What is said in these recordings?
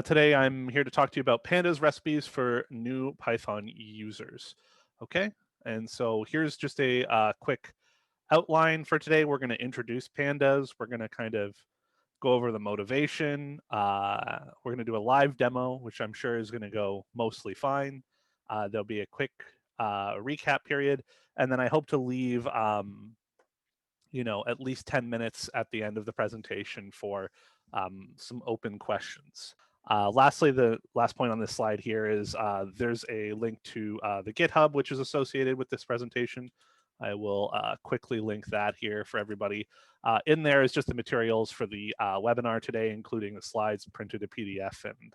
Today I'm here to talk to you about Pandas recipes for new Python users. Okay, and so here's just a quick outline for today. We're going to introduce Pandas. We're going to kind of go over the motivation. We're going to do a live demo, which I'm sure is going to go mostly fine. There'll be a quick recap period, and then I hope to leave at least 10 minutes at the end of the presentation for some open questions. Lastly, the last point on this slide here is there's a link to the GitHub, which is associated with this presentation. I will quickly link that here for everybody. In there is just the materials for the webinar today, including the slides printed to PDF and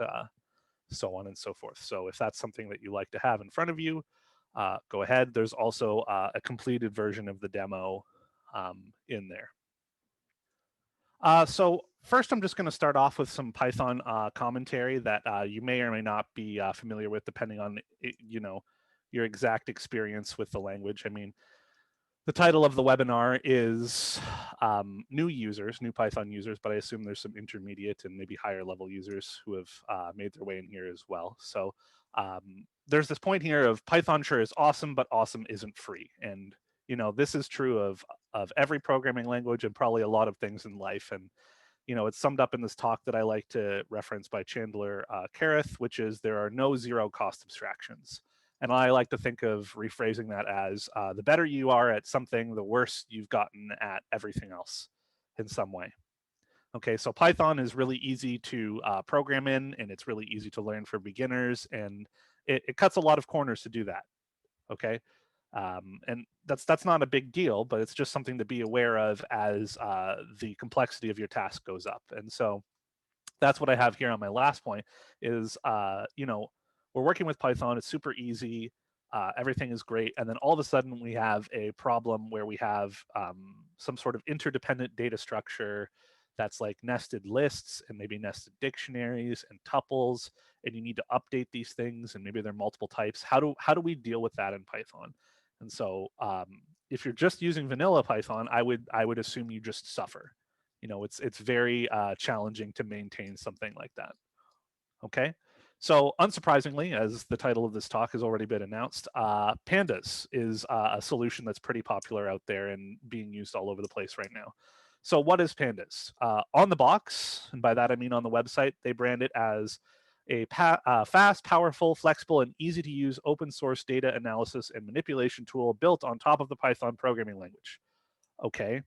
so on and so forth. So if that's something that you like to have in front of you, go ahead. There's also a completed version of the demo in there. So first, I'm just going to start off with some Python commentary that you may or may not be familiar with, depending on your exact experience with the language. I mean, the title of the webinar is new Python users, but I assume there's some intermediate and maybe higher level users who have made their way in here as well. So there's this point here of Python sure is awesome, but awesome isn't free. And this is true of every programming language and probably a lot of things in life. And it's summed up in this talk that I like to reference by Chandler Careth, which is there are no zero cost abstractions. And I like to think of rephrasing that as the better you are at something, the worse you've gotten at everything else in some way. Okay, so Python is really easy to program in, and it's really easy to learn for beginners, and it cuts a lot of corners to do that. Okay, and that's not a big deal, but it's just something to be aware of as the complexity of your task goes up. And so that's what I have here on my last point is, we're working with Python. It's super easy. Everything is great. And then all of a sudden we have a problem where we have some sort of interdependent data structure that's like nested lists and maybe nested dictionaries and tuples, and you need to update these things, and maybe they're multiple types. How do we deal with that in Python? And so if you're just using vanilla Python, I would assume you just suffer. It's very challenging to maintain something like that. Okay, so unsurprisingly, as the title of this talk has already been announced, Pandas is a solution that's pretty popular out there and being used all over the place right now. So what is Pandas? On the box, and by that I mean on the website, they brand it as a fast, powerful, flexible, and easy to use open source data analysis and manipulation tool built on top of the Python programming language. Okay,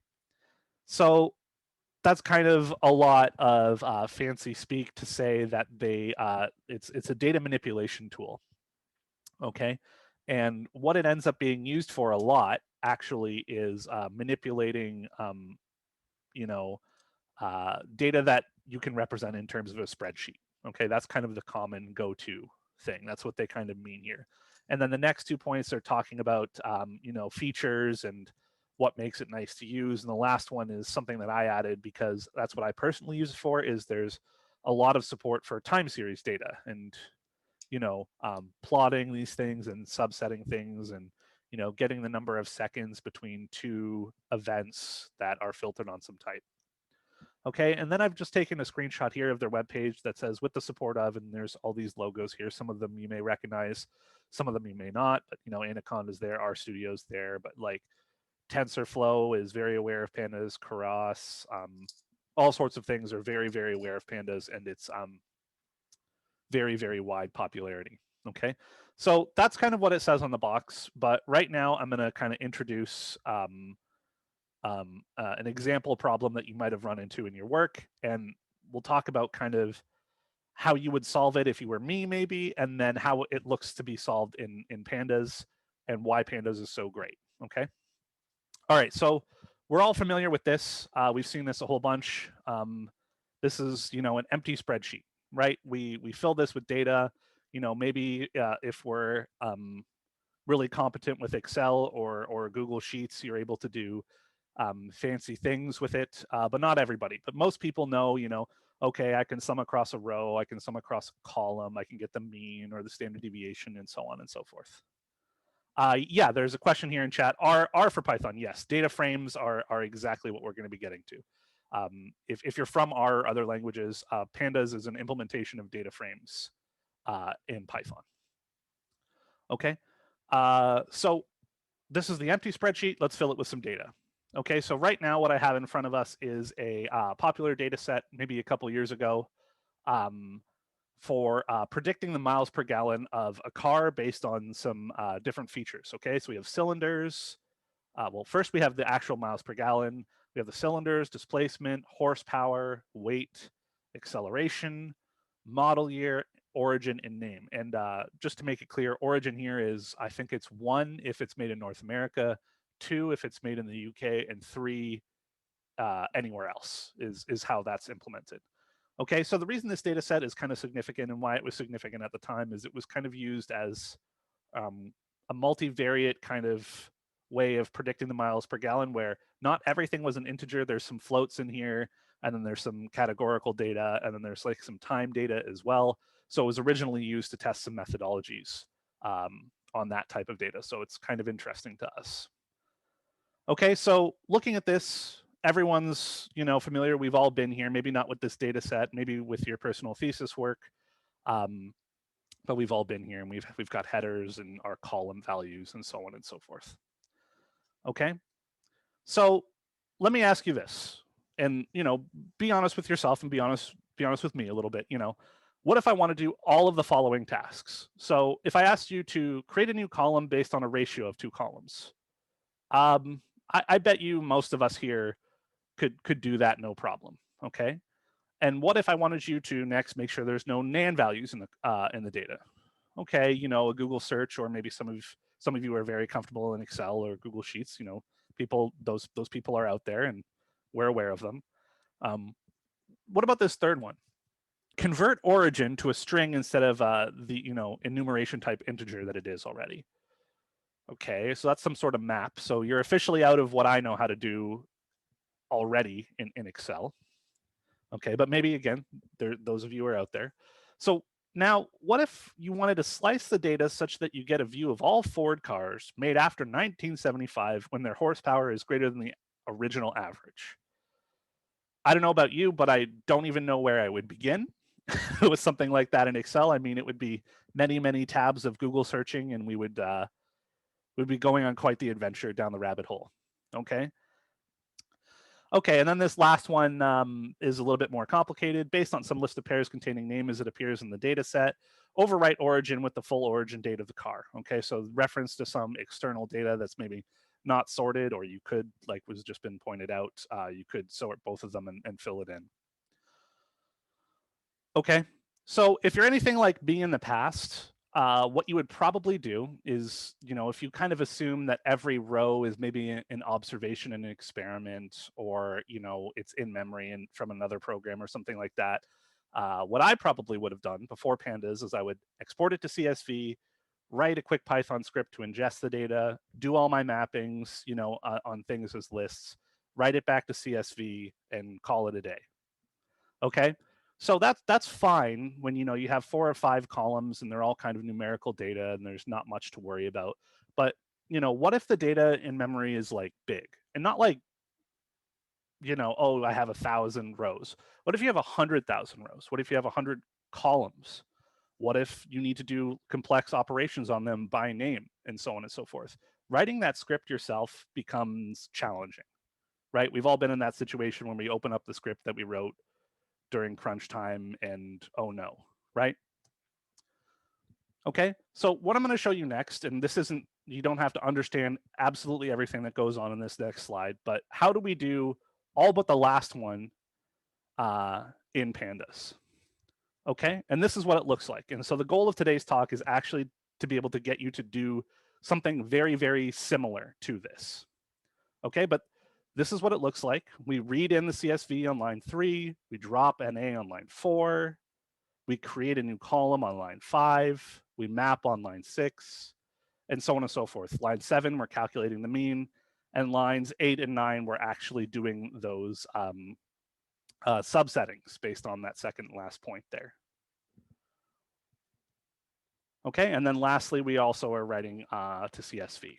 so that's kind of a lot of fancy speak to say that it's a data manipulation tool. Okay, and what it ends up being used for a lot actually is manipulating data that you can represent in terms of a spreadsheet. Okay, that's kind of the common go-to thing. That's what they kind of mean here. And then the next 2 points are talking about features and what makes it nice to use. And the last one is something that I added because that's what I personally use it for. Is there's a lot of support for time series data and plotting these things and subsetting things and getting the number of seconds between two events that are filtered on some type. Okay, and then I've just taken a screenshot here of their webpage that says with the support of, and there's all these logos here. Some of them you may recognize, some of them you may not, but Anaconda's there, RStudio's there, but like TensorFlow is very aware of Pandas, Keras, all sorts of things are very, very aware of Pandas and its very, very wide popularity. Okay, so that's kind of what it says on the box, but right now I'm going to kind of introduce an example problem that you might have run into in your work, and we'll talk about kind of how you would solve it if you were me, maybe, and then how it looks to be solved in Pandas and why Pandas is so great. Okay. All right. So we're all familiar with this. We've seen this a whole bunch. This is an empty spreadsheet, right? We fill this with data. Maybe if we're really competent with Excel or Google Sheets, you're able to do fancy things with it, but not everybody. But most people know, okay, I can sum across a row, I can sum across a column, I can get the mean or the standard deviation and so on and so forth. Yeah, there's a question here in chat. R for Python, yes. Data frames are exactly what we're going to be getting to. If you're from our other languages, Pandas is an implementation of data frames in Python. Okay, so this is the empty spreadsheet. Let's fill it with some data. Okay, so right now what I have in front of us is a popular data set, maybe a couple years ago, for predicting the miles per gallon of a car based on some different features. Okay, so we have cylinders. Well, first we have the actual miles per gallon. We have the cylinders, displacement, horsepower, weight, acceleration, model year, origin, and name. And just to make it clear, origin here is, I think it's 1 if it's made in North America, 2 if it's made in the UK, and 3 anywhere else is how that's implemented. Okay, so the reason this data set is kind of significant and why it was significant at the time is it was kind of used as a multivariate kind of way of predicting the miles per gallon, where not everything was an integer. There's some floats in here, and then there's some categorical data, and then there's like some time data as well. So it was originally used to test some methodologies on that type of data. So it's kind of interesting to us. Okay, so looking at this, everyone's familiar. We've all been here, maybe not with this data set, maybe with your personal thesis work. But we've all been here, and we've got headers and our column values and so on and so forth. Okay, so let me ask you this, and be honest with yourself and be honest with me a little bit. What if I want to do all of the following tasks? So if I asked you to create a new column based on a ratio of 2 columns, I bet you most of us here could do that no problem. Okay. And what if I wanted you to next make sure there's no NaN values in the data? Okay, a Google search, or maybe some of you are very comfortable in Excel or Google Sheets. Those people are out there, and we're aware of them. What about this third one? Convert origin to a string instead of the enumeration type integer that it is already. Okay, so that's some sort of map. So you're officially out of what I know how to do already in Excel. Okay, but maybe again, those of you are out there. So now, what if you wanted to slice the data such that you get a view of all Ford cars made after 1975 when their horsepower is greater than the original average? I don't know about you, but I don't even know where I would begin with something like that in Excel. I mean, it would be many, many tabs of Google searching, and we would be going on quite the adventure down the rabbit hole. Okay. Okay, and then this last one is a little bit more complicated. Based on some list of pairs containing name as it appears in the data set, overwrite origin with the full origin date of the car. Okay, so reference to some external data that's maybe not sorted, or you could, like was just been pointed out, you could sort both of them and fill it in. Okay, so if you're anything like me in the past, what you would probably do is, if you kind of assume that every row is maybe an observation and an experiment, or, it's in memory and from another program or something like that, what I probably would have done before Pandas is I would export it to CSV, write a quick Python script to ingest the data, do all my mappings, on things as lists, write it back to CSV, and call it a day. Okay. So that's fine when you have 4 or 5 columns and they're all kind of numerical data and there's not much to worry about. But what if the data in memory is like big and not like oh, I have 1,000 rows? What if you have 100,000 rows? What if you have 100 columns? What if you need to do complex operations on them by name and so on and so forth? Writing that script yourself becomes challenging, right? We've all been in that situation when we open up the script that we wrote during crunch time and oh no, right? Okay, so what I'm going to show you next, and this isn't, you don't have to understand absolutely everything that goes on in this next slide, but how do we do all but the last one in Pandas? Okay, and this is what it looks like. And so the goal of today's talk is actually to be able to get you to do something very, very similar to this. Okay, but this is what it looks like. We read in the CSV on line 3, we drop NA on line 4, we create a new column on line 5, we map on line 6, and so on and so forth. Line 7, we're calculating the mean, and lines 8 and 9, we're actually doing those subsettings based on that second last point there. Okay, and then lastly, we also are writing to CSV.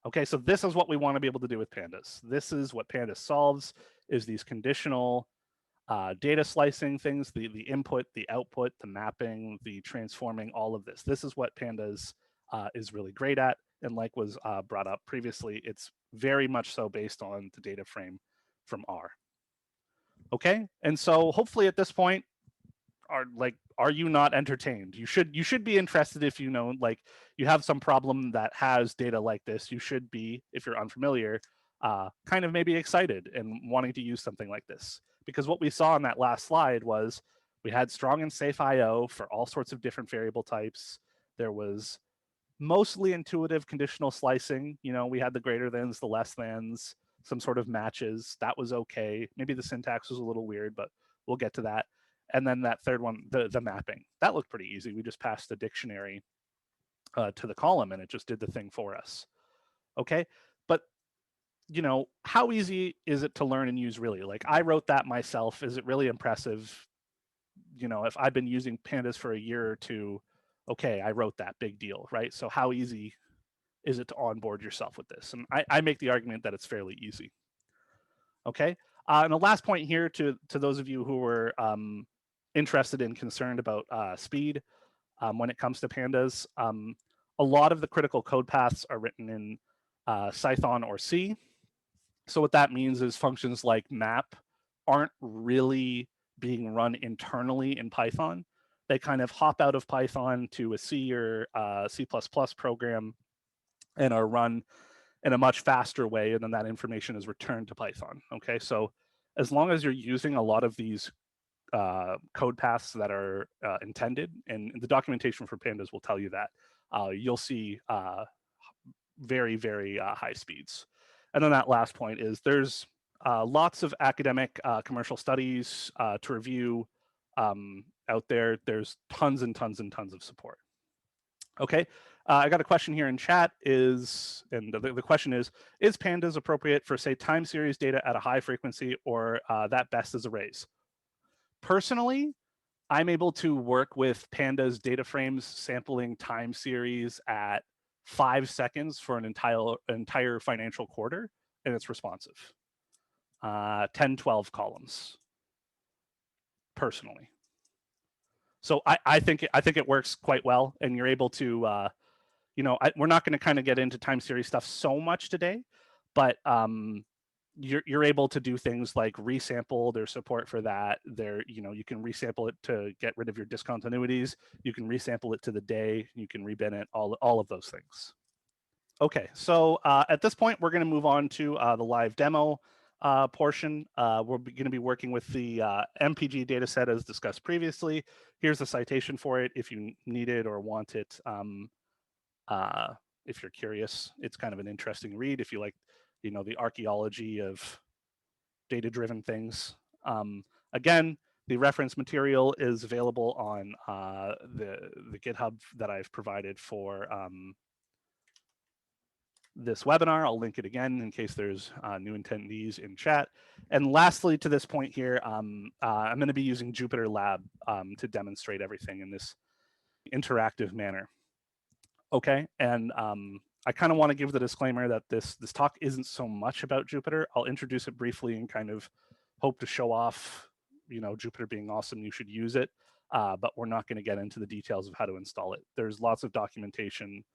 Okay, so this is what we want to be able to do with Pandas. This is what Pandas solves, is these conditional data slicing things, the input, the output, the mapping, the transforming, all of this. This is what Pandas is really great at. And like was brought up previously, it's very much so based on the data frame from R. Okay, and so hopefully at this point, are you not entertained? You should be interested if you know, like, you have some problem that has data like this. You should be, if you're unfamiliar, kind of maybe excited and wanting to use something like this. Because what we saw on that last slide was we had strong and safe IO for all sorts of different variable types. There was mostly intuitive conditional slicing. You know, we had the greater thans, the less thans, some sort of matches. That was okay. Maybe the syntax was a little weird, but we'll get to that. And then that third one, the mapping, that looked pretty easy. We just passed the dictionary to the column and it just did the thing for us. Okay, but you know, how easy is it to learn and use really? Like, I wrote that myself. Is it really impressive? You know, if I've been using Pandas for a year or two, okay, I wrote that, big deal, right? So how easy is it to onboard yourself with this? And I make the argument that it's fairly easy. Okay, and the last point here to those of you who were interested and concerned about speed when it comes to Pandas, a lot of the critical code paths are written in Python or C. So what that means is functions like map aren't really being run internally in Python. They kind of hop out of Python to a C or C++ program and are run in a much faster way, and then that information is returned to Python. Okay, so as long as you're using a lot of these code paths that are intended, and the documentation for Pandas will tell you that, you'll see very, very high speeds. And then that last point is there's lots of academic commercial studies to review out there. There's tons and tons and tons of support. Okay, I got a question here in chat and the question is Pandas appropriate for, say, time series data at a high frequency, or that best as arrays? Personally, I'm able to work with Pandas data frames sampling time series at 5 seconds for an entire financial quarter, and it's responsive. 10, 12 columns, personally. So I think it works quite well, and you're able to, you know, we're not going to kind of get into time series stuff so much today, but you're able to do things like resample. There's support for that. You know, you can resample it to get rid of your discontinuities. You can resample it to the day. You can rebin it. All of those things. Okay, so at this point, we're going to move on to the live demo portion. We're going to be working with the MPG dataset as discussed previously. Here's the citation for it if you need it or want it. If you're curious, it's kind of an interesting read if you like, you know, the archaeology of data-driven things. Again, the reference material is available on the GitHub that I've provided for this webinar. I'll link it again in case there's new attendees in chat. And lastly, to this point here, I'm going to be using Jupyter Lab to demonstrate everything in this interactive manner. Okay, and I kind of want to give the disclaimer that this talk isn't so much about Jupyter. I'll introduce it briefly and kind of hope to show off, you know, Jupyter being awesome, you should use it, but we're not going to get into the details of how to install it. There's lots of documentation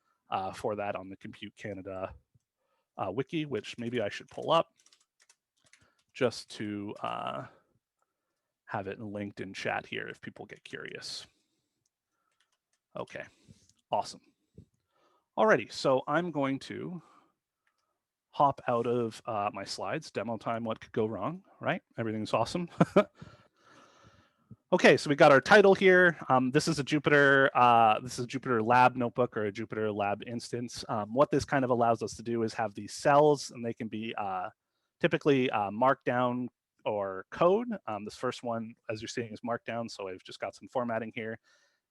for that on the Compute Canada wiki, which maybe I should pull up just to have it linked in chat here if people get curious. Okay, awesome. Alrighty, so I'm going to hop out of my slides. Demo time, what could go wrong, right? Everything's awesome. Okay, so we got our title here. This is a Jupyter Lab notebook or a Jupyter Lab instance. What this kind of allows us to do is have these cells, and they can be typically markdown or code. This first one, as you're seeing, is markdown, so I've just got some formatting here.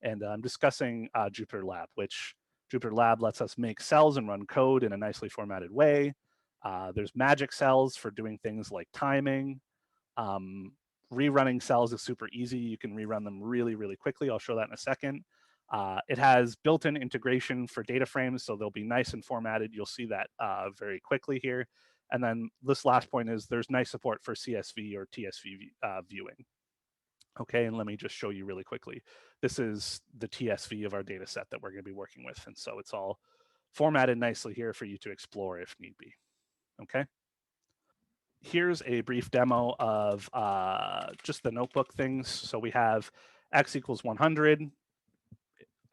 And I'm discussing Jupyter Lab, which Jupyter Lab lets us make cells and run code in a nicely formatted way. There's magic cells for doing things like timing. Rerunning cells is super easy. You can rerun them really, really quickly. I'll show that in a second. It has built-in integration for data frames, so they'll be nice and formatted. You'll see that very quickly here. And then this last point is there's nice support for CSV or TSV viewing. Okay, and let me just show you really quickly. This is the TSV of our data set that we're going to be working with. And so it's all formatted nicely here for you to explore if need be. Okay. Here's a brief demo of just the notebook things. So we have x equals 100.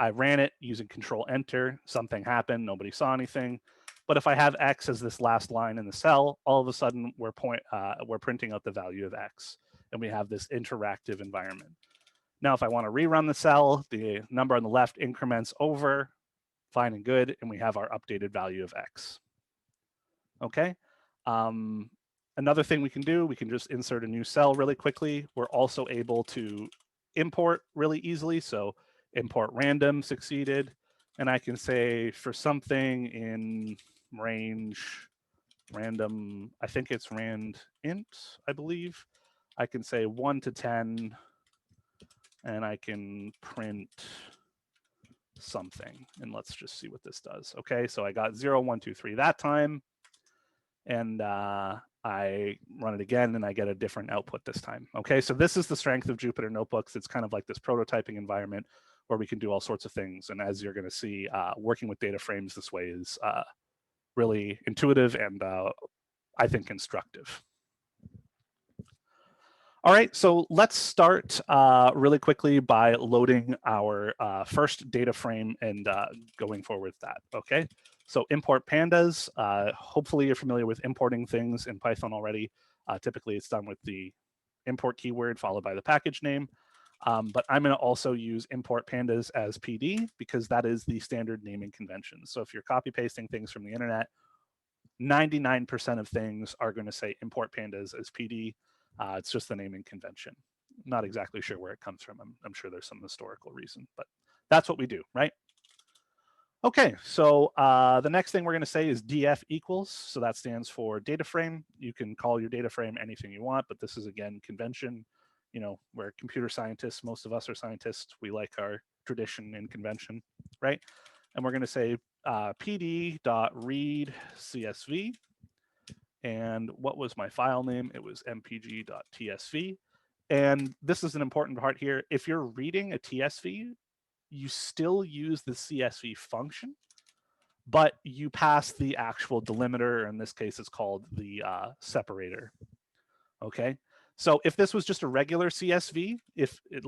I ran it using Control Enter. Something happened. Nobody saw anything. But if I have x as this last line in the cell, all of a sudden we're printing out the value of x, and we have this interactive environment. Now, if I want to rerun the cell, the number on the left increments over, fine and good, and we have our updated value of x. Okay. Another thing we can do, we can just insert a new cell really quickly. We're also able to import really easily. So import random succeeded. And I can say for something in range random, I think it's rand int, I believe. I can say 1 to 10, and I can print something. And let's just see what this does. Okay, so I got 0, 1, 2, 3 that time. And I run it again and I get a different output this time. Okay, so this is the strength of Jupyter Notebooks. It's kind of like this prototyping environment where we can do all sorts of things. And as you're going to see, working with data frames this way is really intuitive and I think instructive. All right, so let's start really quickly by loading our first data frame and going forward with that, okay? So import pandas. Hopefully you're familiar with importing things in Python already. Typically it's done with the import keyword followed by the package name. But I'm gonna also use import pandas as PD because that is the standard naming convention. So if you're copy pasting things from the internet, 99% of things are gonna say import pandas as PD. It's just the naming convention. Not exactly sure where it comes from. I'm sure there's some historical reason, but that's what we do, right? Okay, so the next thing we're going to say is df equals. So that stands for data frame. You can call your data frame anything you want, but this is, again, convention. You know, we're computer scientists. Most of us are scientists. We like our tradition and convention, right? And we're going to say pd.read CSV. And what was my file name? It was mpg.tsv. And this is an important part here. If you're reading a TSV, you still use the CSV function, but you pass the actual delimiter. In this case, it's called the separator. Okay. So if this was just a regular CSV, if it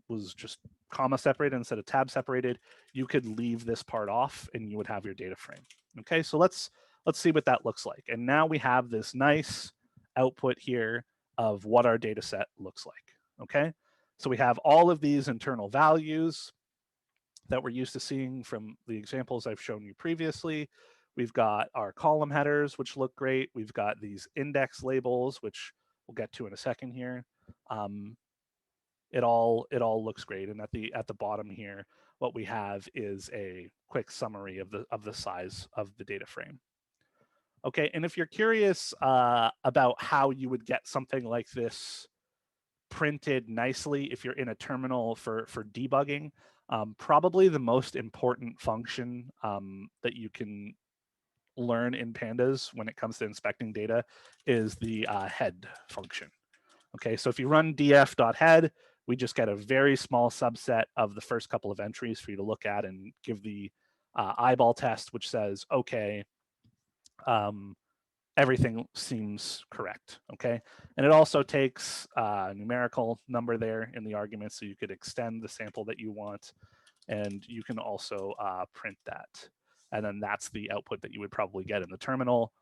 was just comma separated instead of tab separated, you could leave this part off and you would have your data frame. Okay. So let's see what that looks like. And now we have this nice output here of what our data set looks like. Okay. So we have all of these internal values that we're used to seeing from the examples I've shown you previously. We've got our column headers, which look great. We've got these index labels, which we'll get to in a second here. It all looks great. And at the bottom here, what we have is a quick summary of the size of the data frame. Okay, and if you're curious about how you would get something like this printed nicely if you're in a terminal for debugging, probably the most important function that you can learn in pandas when it comes to inspecting data is the head function. Okay, so if you run df.head, we just get a very small subset of the first couple of entries for you to look at and give the eyeball test, which says, okay, everything seems correct, okay? And it also takes a numerical number there in the argument, so you could extend the sample that you want, and you can also print that. And then that's the output that you would probably get in the terminal,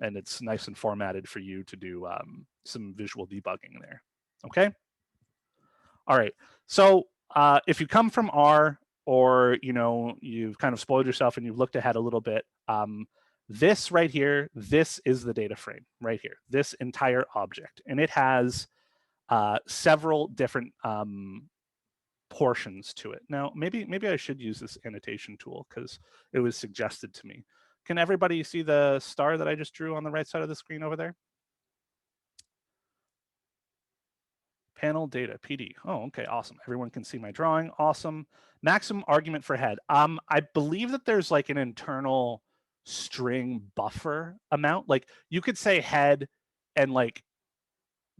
and it's nice and formatted for you to do some visual debugging there, okay? All right, so if you come from R, or you've kind of spoiled yourself and you've looked ahead a little bit, this right here, this is the data frame right here, this entire object. And it has several different portions to it. Now, maybe I should use this annotation tool because it was suggested to me. Can everybody see the star that I just drew on the right side of the screen over there? Panel data, PD. Oh, okay, awesome. Everyone can see my drawing. Awesome. Maximum argument for head. I believe that there's like an internal string buffer amount. Like you could say head and like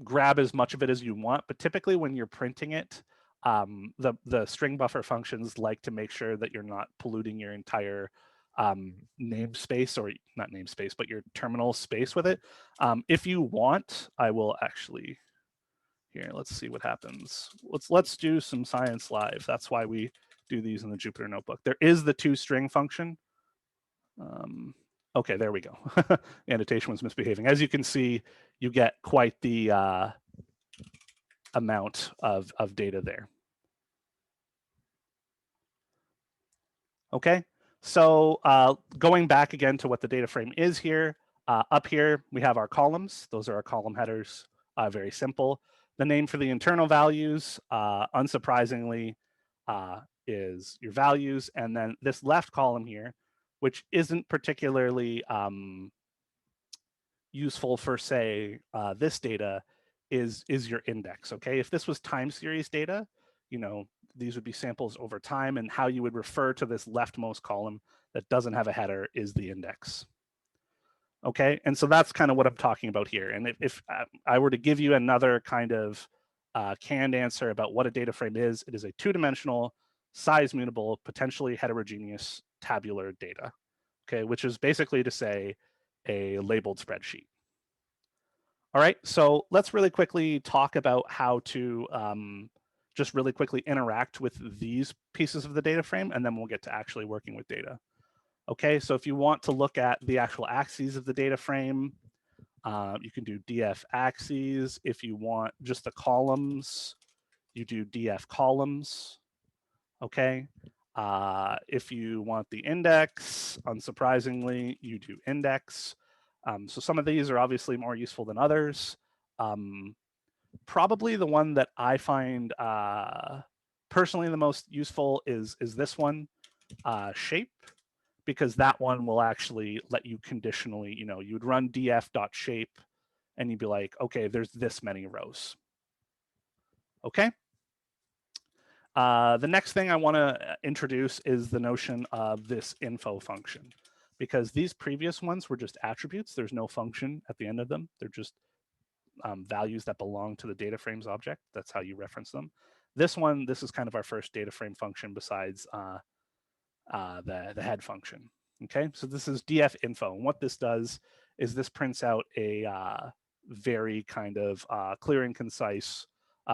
grab as much of it as you want, but typically when you're printing it, the string buffer functions like to make sure that you're not polluting your entire namespace, or not namespace, but your terminal space with it. If you want, I will actually, here, let's see what happens. Let's do some science live. That's why we do these in the Jupyter notebook. There is the toString function. Okay, there we go. Annotation was misbehaving. As you can see, you get quite the amount of data there. Okay, so going back again to what the data frame is here, up here we have our columns. Those are our column headers, very simple. The name for the internal values, unsurprisingly, is your values. And then this left column here, which isn't particularly useful for, say, this data, is your index. Okay, if this was time series data, you know, these would be samples over time, and how you would refer to this leftmost column that doesn't have a header is the index. Okay, and so that's kind of what I'm talking about here. And if I were to give you another kind of canned answer about what a data frame is, it is a two-dimensional, size mutable, potentially heterogeneous tabular data. Okay, which is basically to say a labeled spreadsheet. All right, so let's really quickly talk about how to just really quickly interact with these pieces of the data frame, and then we'll get to actually working with data. Okay, so if you want to look at the actual axes of the data frame, you can do df axes. If you want just the columns, you do df columns. Okay, if you want the index, unsurprisingly, you do index. So some of these are obviously more useful than others. Probably the one that I find personally the most useful is this one, shape, because that one will actually let you conditionally, you know, you would run df.shape and you'd be like, okay, there's this many rows. Okay. The next thing I want to introduce is the notion of this info function, because these previous ones were just attributes. There's no function at the end of them. They're just values that belong to the data frames object. That's how you reference them. This one, this is kind of our first data frame function besides the head function. Okay, so this is df info. And what this does is this prints out a very kind of clear and concise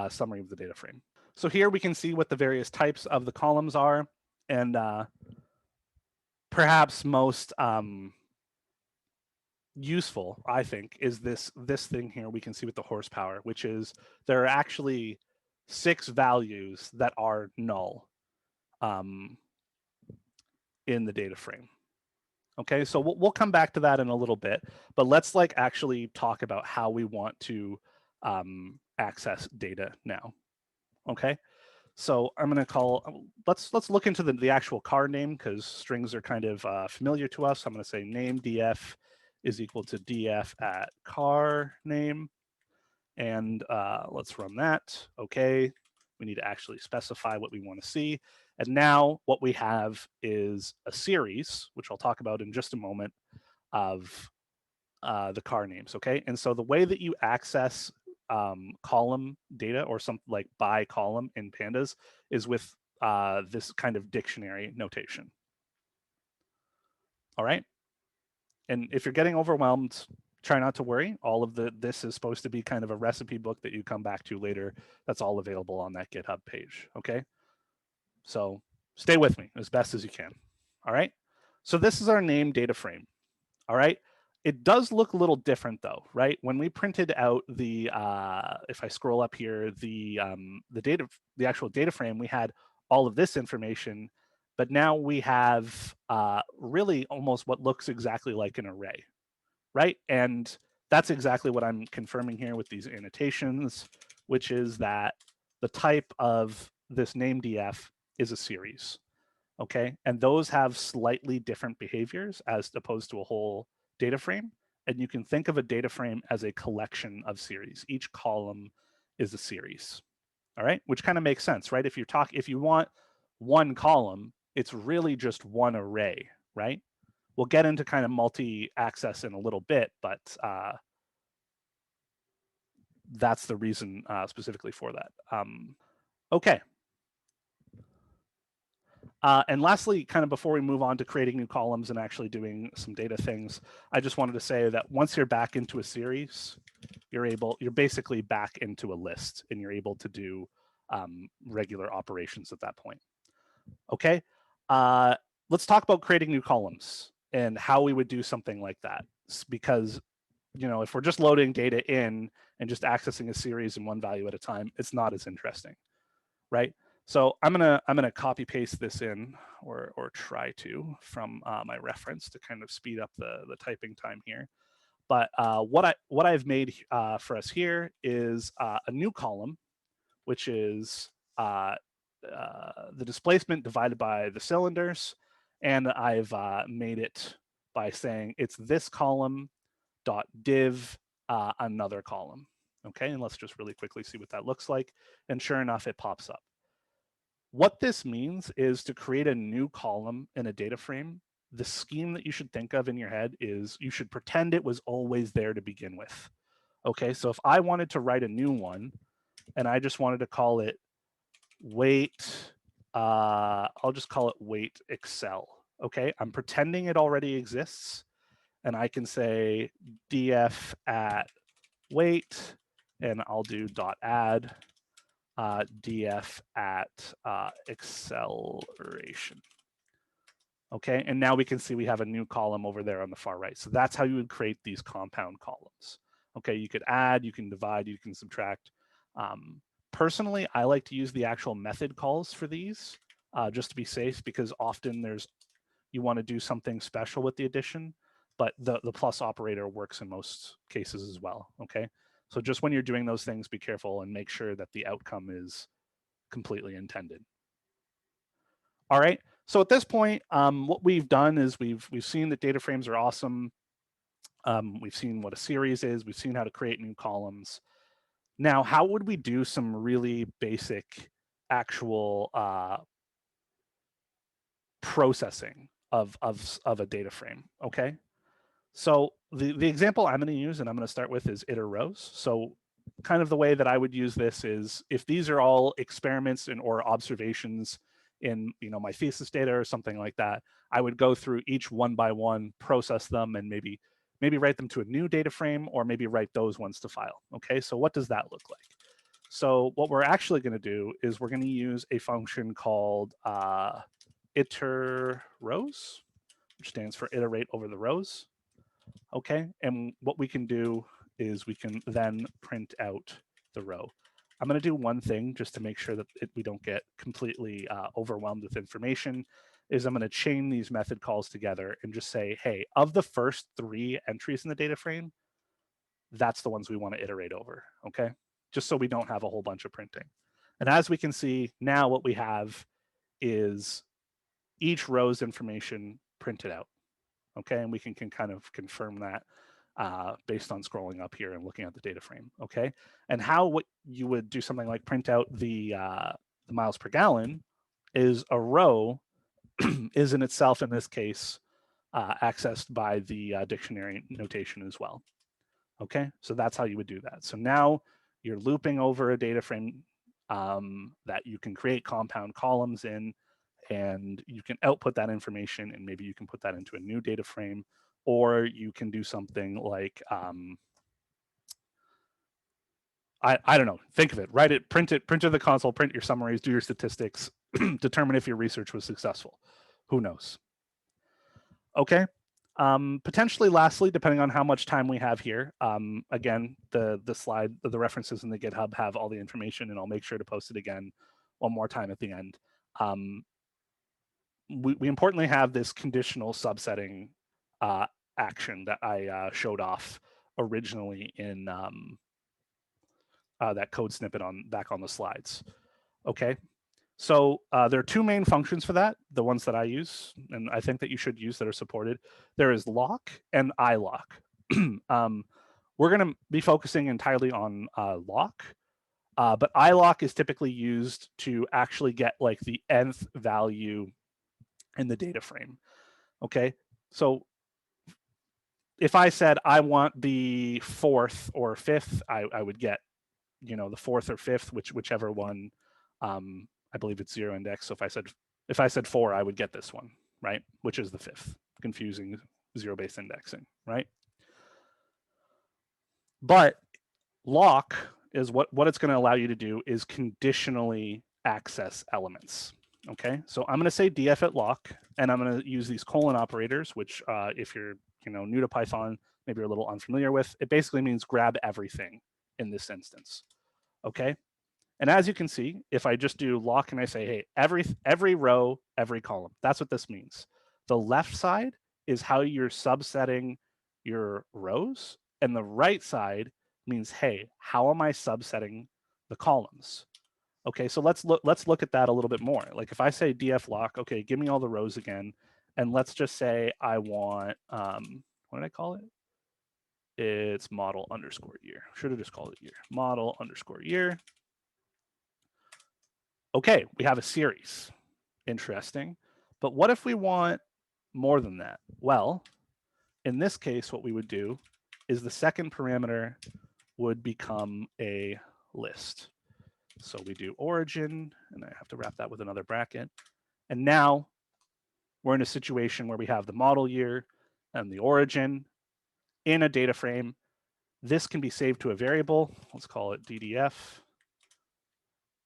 summary of the data frame. So here we can see what the various types of the columns are. And perhaps most useful, I think, is this thing here we can see with the horsepower, which is there are actually 6 values that are null in the data frame. Okay, so we'll come back to that in a little bit, but let's like actually talk about how we want to access data now. Okay, so I'm going to call, let's look into the actual car name, because strings are kind of familiar to us. I'm going to say name df is equal to df at car name, and let's run that. Okay, we need to actually specify what we want to see. And now what we have is a series, which I'll talk about in just a moment, of the car names. Okay, and so the way that you access column data, or something like by column in Pandas, is with this kind of dictionary notation. All right, and if you're getting overwhelmed, try not to worry. All of this is supposed to be kind of a recipe book that you come back to later. That's all available on that GitHub page. Okay, so stay with me as best as you can. All right, so this is our name data frame. All right, it does look a little different though, right? When we printed out the, if I scroll up here, the actual data frame, we had all of this information, but now we have really almost what looks exactly like an array, right? And that's exactly what I'm confirming here with these annotations, which is that the type of this name df is a series. Okay, and those have slightly different behaviors as opposed to a whole data frame. And you can think of a data frame as a collection of series. Each column is a series. All right, which kind of makes sense, right? If you want one column, it's really just one array, right? We'll get into kind of multi-access in a little bit, but that's the reason specifically for that. Okay. And lastly, kind of before we move on to creating new columns and actually doing some data things, I just wanted to say that once you're back into a series, you're basically back into a list, and you're able to do regular operations at that point. Okay, let's talk about creating new columns and how we would do something like that. Because, you know, if we're just loading data in and just accessing a series in one value at a time, it's not as interesting, right? So I'm gonna copy paste this in, or try to, from my reference to kind of speed up the typing time here. But what I've made for us here is a new column, which is the displacement divided by the cylinders, and I've made it by saying it's this column dot div another column. Okay, and let's just really quickly see what that looks like. And sure enough, it pops up. What this means is to create a new column in a data frame, the scheme that you should think of in your head is you should pretend it was always there to begin with. Okay, so if I wanted to write a new one and I just wanted to call it weight, I'll just call it weight Excel. Okay, I'm pretending it already exists, and I can say df at weight, and I'll do dot add df at acceleration. Okay, and now we can see we have a new column over there on the far right. So that's how you would create these compound columns. Okay, you could add, you can divide, you can subtract. Personally, I like to use the actual method calls for these just to be safe, because often you want to do something special with the addition, but the plus operator works in most cases as well. Okay, so just when you're doing those things, be careful and make sure that the outcome is completely intended. All right, so at this point, what we've done is we've seen that data frames are awesome. We've seen what a series is. We've seen how to create new columns. Now, how would we do some really basic actual processing of a data frame? Okay, so the example I'm going to use and I'm going to start with is iter rows. So kind of the way that I would use this is if these are all experiments or observations in, you know, my thesis data or something like that, I would go through each one by one, process them, and maybe write them to a new data frame, or maybe write those ones to file. Okay, so what does that look like? So what we're actually going to do is we're going to use a function called iter rows, which stands for iterate over the rows. Okay, and what we can do is we can then print out the row. I'm going to do one thing just to make sure that we don't get completely overwhelmed with information, is I'm going to chain these method calls together and just say, hey, of the first 3 entries in the data frame, that's the ones we want to iterate over, okay? Just so we don't have a whole bunch of printing. And as we can see, now what we have is each row's information printed out, okay? And we can kind of confirm that based on scrolling up here and looking at the data frame, okay? And what you would do something like print out the miles per gallon is a row is in itself, in this case, accessed by the dictionary notation as well. Okay, so that's how you would do that. So now you're looping over a data frame that you can create compound columns in, and you can output that information, and maybe you can put that into a new data frame, or you can do something like, I don't know, think of it, write it, print to the console, print your summaries, do your statistics, determine if your research was successful. Who knows? Okay. Potentially, lastly, depending on how much time we have here, again, the slide, the references in the GitHub have all the information, and I'll make sure to post it again one more time at the end. We importantly have this conditional subsetting action that I showed off originally in that code snippet back on the slides. Okay. So there are 2 main functions for that, the ones that I use, and I think that you should use that are supported. There is lock and iLock. We're going to be focusing entirely on lock. But ilock is typically used to actually get like the nth value in the data frame. Okay, so if I said I want the fourth or fifth, I would get, the fourth or fifth, whichever one. I believe it's zero index. So if I said 4, I would get this one, right? Which is the fifth. Confusing zero-based indexing, right? But lock is what it's going to allow you to do is conditionally access elements. Okay, so I'm going to say df at lock, and I'm going to use these colon operators, which if you're new to Python, maybe you're a little unfamiliar with, it basically means grab everything in this instance. Okay, and as you can see, if I just do lock and I say, hey, every row, every column, that's what this means. The left side is how you're subsetting your rows, and the right side means, hey, how am I subsetting the columns? Okay, so let's look at that a little bit more. Like if I say df lock, okay, give me all the rows again, and let's just say I want, what did I call it? It's model underscore year. Should have just called it year. Model underscore year. Okay, we have a series. Interesting. But what if we want more than that? Well, in this case, what we would do is the second parameter would become a list. So we do origin, and I have to wrap that with another bracket. And now we're in a situation where we have the model year and the origin in a data frame. This can be saved to a variable. Let's call it DDF.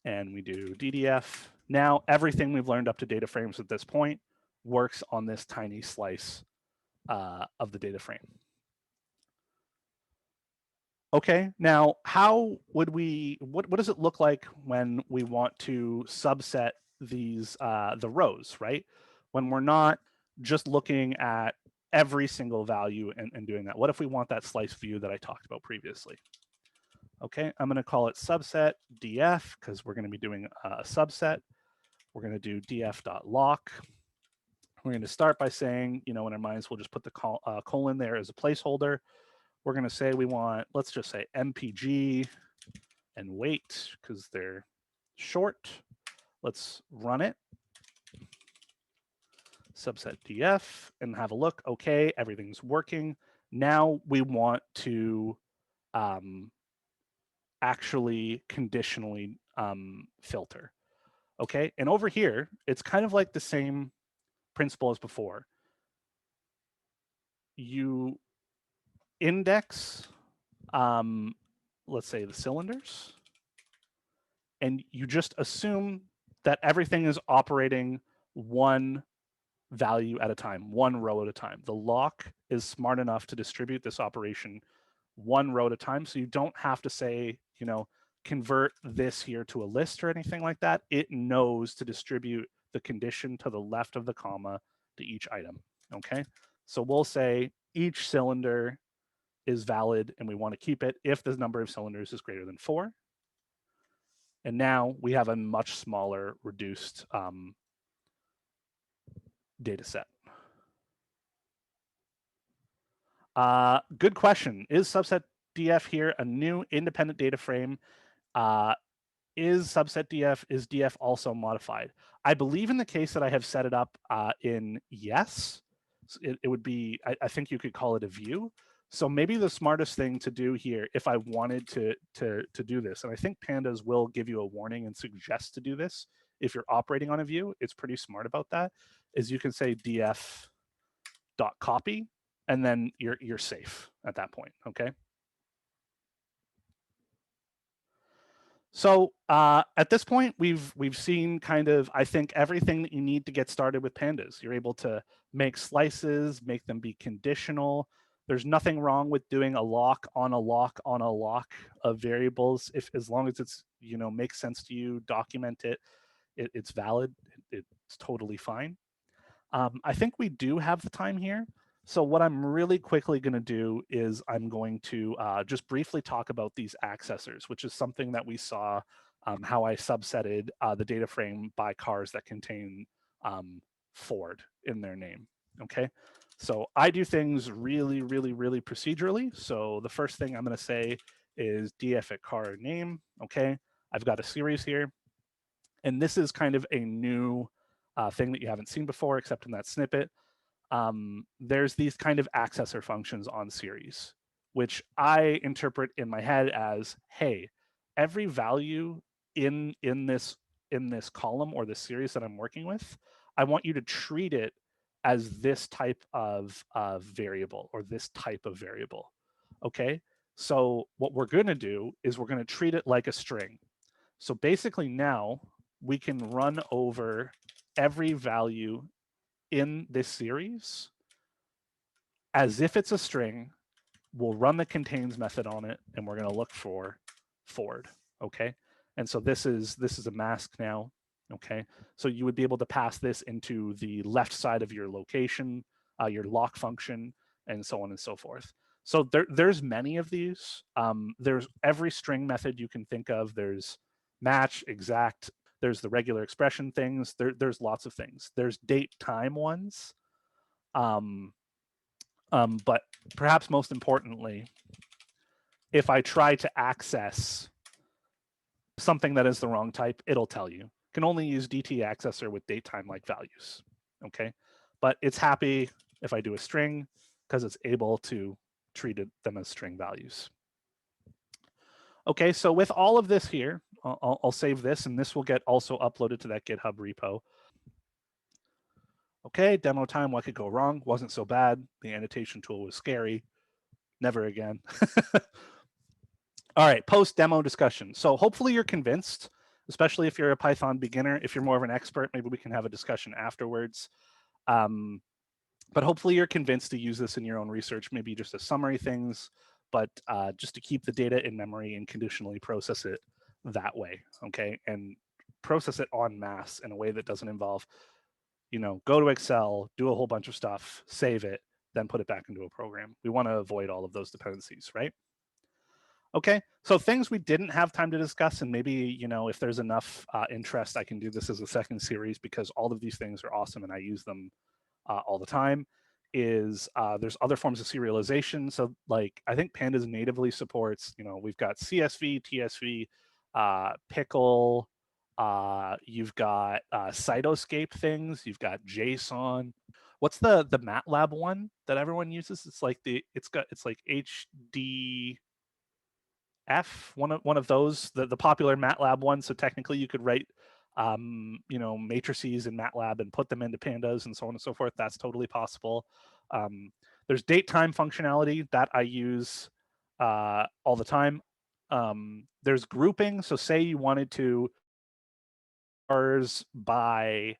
And we do DDF. Now everything we've learned up to data frames at this point works on this tiny slice of the data frame. Okay, now how would what does it look like when we want to subset these, the rows, right? When we're not just looking at every single value and doing that. What if we want that slice view that I talked about previously? Okay, I'm gonna call it subset df because we're gonna be doing a subset. We're gonna do df.lock. We're gonna start by saying, in our minds, we'll just put the colon there as a placeholder. We're going to say we want, let's just say MPG and weight because they're short. Let's run it. Subset df and have a look. Okay, everything's working. Now we want to actually conditionally filter. Okay, and over here, it's kind of like the same principle as before. You index, let's say the cylinders, and you just assume that everything is operating one value at a time, one row at a time. The lock is smart enough to distribute this operation one row at a time, so you don't have to say, convert this here to a list or anything like that. It knows to distribute the condition to the left of the comma to each item, okay? So we'll say each cylinder is valid and we want to keep it if the number of cylinders is greater than 4. And now we have a much smaller, reduced data set. Good question. Is subset df here a new independent data frame? Is subset df, is df also modified? I believe in the case that I have set it up in yes, it would be, I think you could call it a view. So maybe the smartest thing to do here, if I wanted to do this, and I think Pandas will give you a warning and suggest to do this if you're operating on a view, it's pretty smart about that, is you can say df.copy, and then you're safe at that point, okay? So at this point, we've seen kind of, I think, everything that you need to get started with Pandas. You're able to make slices, make them be conditional. There's nothing wrong with doing a lock on a lock on a lock of variables, as long as it's makes sense to you, document it, it's valid, it's totally fine. I think we do have the time here. So what I'm really quickly going to do is I'm going to just briefly talk about these accessors, which is something that we saw how I subsetted the data frame by cars that contain Ford in their name. Okay, so I do things really, really, really procedurally. So the first thing I'm going to say is df at car name. Okay, I've got a series here. And this is kind of a new thing that you haven't seen before, except in that snippet. There's these kind of accessor functions on series, which I interpret in my head as, hey, every value in this column or this series that I'm working with, I want you to treat it as this type of variable or this type of variable. Okay, so what we're going to do is we're going to treat it like a string. So basically now we can run over every value in this series as if it's a string. We'll run the contains method on it, and we're going to look for forward. Okay, and so this is a mask now. Okay, so you would be able to pass this into the left side of your location, your lock function, and so on and so forth. So there's many of these. There's every string method you can think of. There's match, exact. There's the regular expression things. There's lots of things. There's date time ones. But perhaps most importantly, if I try to access something that is the wrong type, it'll tell you. Can only use DT accessor with datetime like values. Okay, but it's happy if I do a string because it's able to treat them as string values. Okay, so with all of this here, I'll save this, and this will get also uploaded to that GitHub repo. Okay, demo time, what could go wrong? Wasn't so bad. The annotation tool was scary. Never again. All right, post-demo discussion. So hopefully you're convinced, especially if you're a Python beginner. If you're more of an expert, maybe we can have a discussion afterwards. But hopefully you're convinced to use this in your own research, maybe just as summary things, but just to keep the data in memory and conditionally process it that way, okay? And process it en masse in a way that doesn't involve, go to Excel, do a whole bunch of stuff, save it, then put it back into a program. We want to avoid all of those dependencies, right? Okay, so things we didn't have time to discuss, and maybe, if there's enough interest, I can do this as a second series because all of these things are awesome and I use them all the time, is there's other forms of serialization. So like, I think Pandas natively supports, we've got CSV, TSV, Pickle, you've got cytoscape things, you've got JSON. What's the MATLAB one that everyone uses? It's like it's like HD one of those, the popular MATLAB one. So technically you could write matrices in MATLAB and put them into Pandas and so on and so forth. That's totally possible. There's date time functionality that I use all the time. There's grouping. So say you wanted to by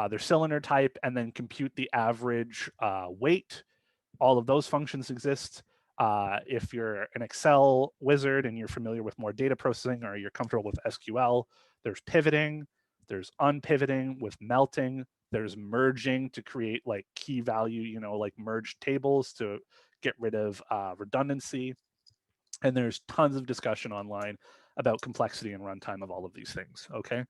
their cylinder type and then compute the average weight. All of those functions exist. If you're an Excel wizard and you're familiar with more data processing or you're comfortable with SQL, there's pivoting, there's unpivoting with melting, there's merging to create like key value, like merged tables to get rid of redundancy. And there's tons of discussion online about complexity and runtime of all of these things, okay?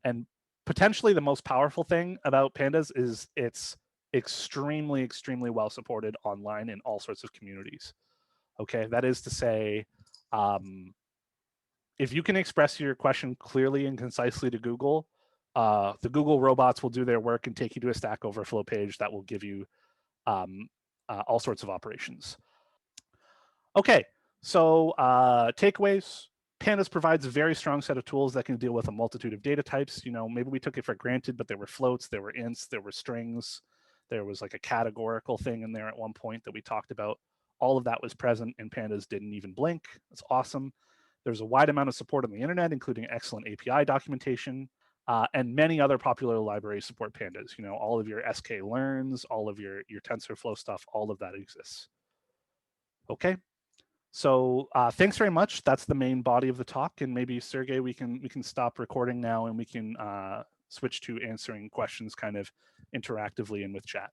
And potentially the most powerful thing about Pandas is it's extremely, extremely well supported online in all sorts of communities. Okay, that is to say, if you can express your question clearly and concisely to Google, the Google robots will do their work and take you to a Stack Overflow page that will give you all sorts of operations. Okay, so takeaways. Pandas provides a very strong set of tools that can deal with a multitude of data types. Maybe we took it for granted, but there were floats, there were ints, there were strings. There was like a categorical thing in there at one point that we talked about. All of that was present and Pandas didn't even blink. That's awesome. There's a wide amount of support on the internet, including excellent API documentation, and many other popular libraries support Pandas. All of your sklearns, all of your TensorFlow stuff, all of that exists. Okay. So thanks very much. That's the main body of the talk. And maybe, Sergey, we can stop recording now and we can switch to answering questions kind of interactively and with chat.